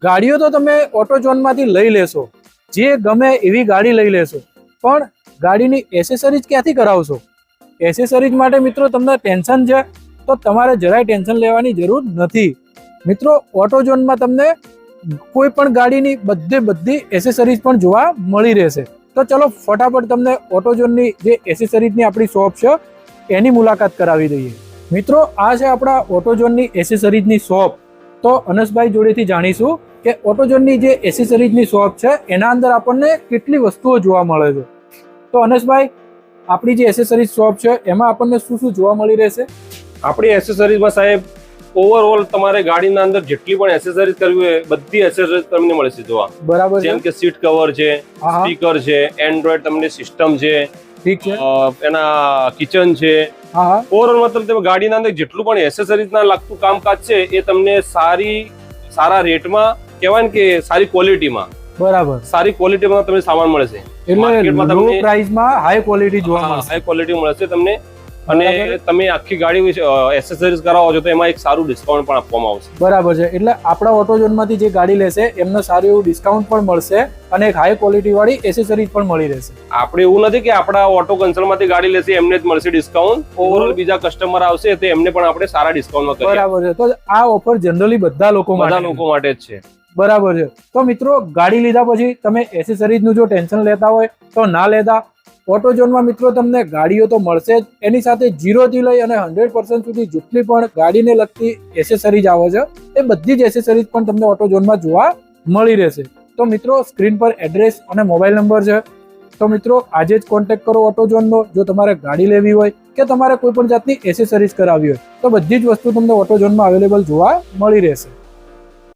ગાડીઓ તો તમે ઓટો ઝોનમાંથી લઈ લેશો, જે ગમે એવી ગાડી લઈ લેશો, પણ ગાડીની એસેસરીઝ ક્યાંથી કરાવશો? એસેસરીઝ માટે મિત્રો તમને ટેન્શન છે તો તમારે જરાય ટેન્શન લેવાની જરૂર નથી. મિત્રો ઓટો ઝોનમાં તમને કોઈ પણ ગાડીની બધી એસેસરીઝ પણ જોવા મળી રહેશે. તો ચલો ફટાફટ તમને ઓટો ઝોનની જે એસેસરીઝની આપણી શોપ છે એની મુલાકાત કરાવી દઈએ. મિત્રો આ છે આપણા ઓટો ઝોનની એસેસરીઝની શોપ. તો અનસભાઈ જોડેથી જાણીશું કે ઓટો ઝોનની જે એસેસરીઝની શોપ છે એના અંદર આપણને કેટલી વસ્તુઓ જોવા મળે છે. તો અનસભાઈ, આપણી જે એસેસરીઝ શોપ છે એમાં આપણને શું શું જોવા મળી રહેશે? આપણી એસેસરીઝમાં સાહેબ ઓવરઓલ તમારે ગાડીના અંદર જેટલી પણ એસેસરીઝ કરવી હોય બધી એસેસરીઝ તમને મળશે જોવા. બરાબર. જેમ કે સીટ કવર છે, સ્પીકર છે, એન્ડ્રોઈડ તમને સિસ્ટમ છે, ઠીક છે, એના કિચન છે. ઓવરઓલ મતલબ તમે ગાડીના અંદર જેટલું પણ એસેસરીઝના લાગતું કામકાજ છે એ તમને સારા રેટમાં કહેવાય ને કે સારી ક્વોલિટીમાં, બરાબર, સારી ક્વોલિટીમાં તમને સામાન મળશે. એટલે લો પ્રાઇસમાં હાઈ ક્વોલિટી જોવા મળશે. હાઈ ક્વોલિટી મળશે તમને. અને તમે આખી ગાડી એસેસરીઝ કરાવો છો તો એમાં એક સારું ડિસ્કાઉન્ટ પણ આપવામાં આવશે. બરાબર છે. એટલે આપણા ઓટો ઝોનમાંથી જે ગાડી લેશે એમને સારું એવું ડિસ્કાઉન્ટ પણ મળશે અને એક હાઈ ક્વોલિટી વાળી એસેસરીઝ પણ મળી રહેશે. આપણે એવું નથી કે આપણા ઓટો કન્સર્નમાંથી ગાડી લેશે એમને જ મળશે ડિસ્કાઉન્ટ. ઓવરઓલ બીજા કસ્ટમર આવશે તો એમને પણ આપણે સારા ડિસ્કાઉન્ટમાં કરીએ. બરાબર છે. તો આ ઓફર જનરલી બધા લોકો માટે જ છે. બરાબર છે. તો મિત્રો ગાડી લીધા પછી તમે એસેસરીઝનું જો ટેન્શન લેતા હોય તો ના લેતા. ઓટો ઝોનમાં મિત્રો તમને ગાડીઓ તો મળશે જ, એની સાથે 0 થી લઈ અને 100% સુધી જેટલી પણ ગાડીને લગતી એસેસરીઝ આવે છે એ બધી જ એસેસરીઝ પણ તમને ઓટો ઝોનમાં જોવા મળી રહેશે. તો મિત્રો સ્ક્રીન પર એડ્રેસ અને મોબાઈલ નંબર છે. તો મિત્રો આજે જ કોન્ટેક્ટ કરો ઓટો ઝોનનો. જો તમારે ગાડી લેવી હોય કે તમારે કોઈ પણ જાતની એસેસરીઝ કરાવવી હોય તો બધી જ વસ્તુ તમને ઓટો ઝોનમાં અવેલેબલ જોવા મળી રહેશે.